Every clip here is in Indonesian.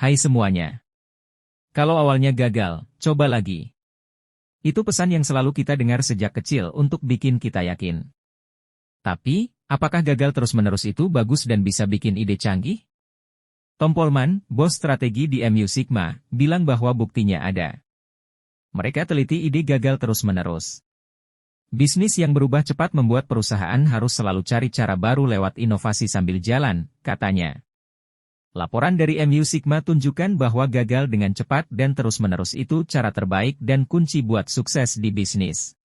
Hai semuanya. Kalau awalnya gagal, coba lagi. Itu pesan yang selalu kita dengar sejak kecil untuk bikin kita yakin. Tapi, apakah gagal terus-menerus itu bagus dan bisa bikin ide canggih? Tom Polman, bos strategi di MU Sigma, bilang bahwa buktinya ada. Mereka teliti ide gagal terus-menerus. Bisnis yang berubah cepat membuat perusahaan harus selalu cari cara baru lewat inovasi sambil jalan, katanya. Laporan dari MU Sigma tunjukkan bahwa gagal dengan cepat dan terus-menerus itu cara terbaik dan kunci buat sukses di bisnis.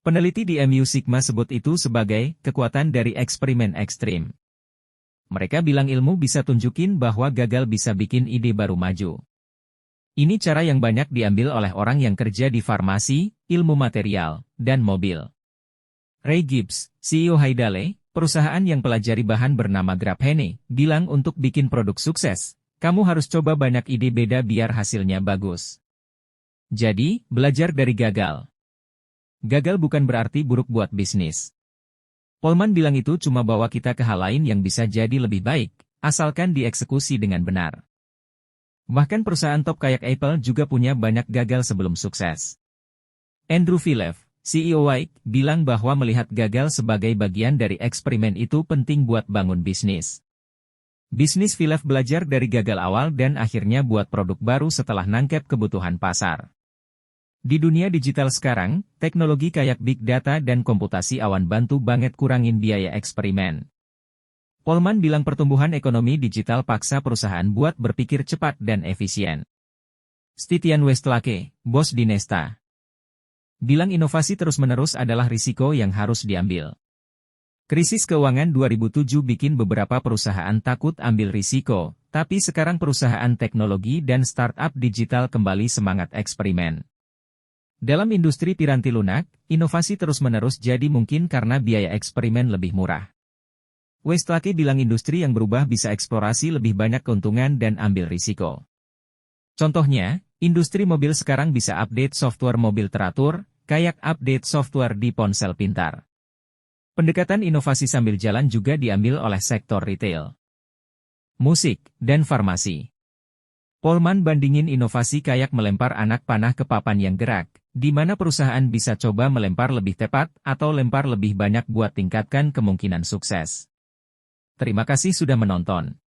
Peneliti di MU Sigma sebut itu sebagai kekuatan dari eksperimen ekstrim. Mereka bilang ilmu bisa tunjukin bahwa gagal bisa bikin ide baru maju. Ini cara yang banyak diambil oleh orang yang kerja di farmasi, ilmu material, dan mobil. Ray Gibbs, CEO Haidale, perusahaan yang pelajari bahan bernama Graphene, bilang untuk bikin produk sukses, kamu harus coba banyak ide beda biar hasilnya bagus. Jadi, belajar dari gagal. Gagal bukan berarti buruk buat bisnis. Polman bilang itu cuma bawa kita ke hal lain yang bisa jadi lebih baik, asalkan dieksekusi dengan benar. Bahkan perusahaan top kayak Apple juga punya banyak gagal sebelum sukses. Andrew Villeneuve, CEO Wike, bilang bahwa melihat gagal sebagai bagian dari eksperimen itu penting buat bangun bisnis. Bisnis Villeneuve belajar dari gagal awal dan akhirnya buat produk baru setelah nangkep kebutuhan pasar. Di dunia digital sekarang, teknologi kayak big data dan komputasi awan bantu banget kurangin biaya eksperimen. Polman bilang pertumbuhan ekonomi digital paksa perusahaan buat berpikir cepat dan efisien. Stitian Westlake, bos di Nesta, bilang inovasi terus-menerus adalah risiko yang harus diambil. Krisis keuangan 2007 bikin beberapa perusahaan takut ambil risiko, tapi sekarang perusahaan teknologi dan startup digital kembali semangat eksperimen. Dalam industri piranti lunak, inovasi terus-menerus jadi mungkin karena biaya eksperimen lebih murah. Westlake bilang industri yang berubah bisa eksplorasi lebih banyak keuntungan dan ambil risiko. Contohnya, industri mobil sekarang bisa update software mobil teratur, kayak update software di ponsel pintar. Pendekatan inovasi sambil jalan juga diambil oleh sektor retail, musik, dan farmasi. Polman bandingin inovasi kayak melempar anak panah ke papan yang gerak, di mana perusahaan bisa coba melempar lebih tepat atau lempar lebih banyak buat tingkatkan kemungkinan sukses. Terima kasih sudah menonton.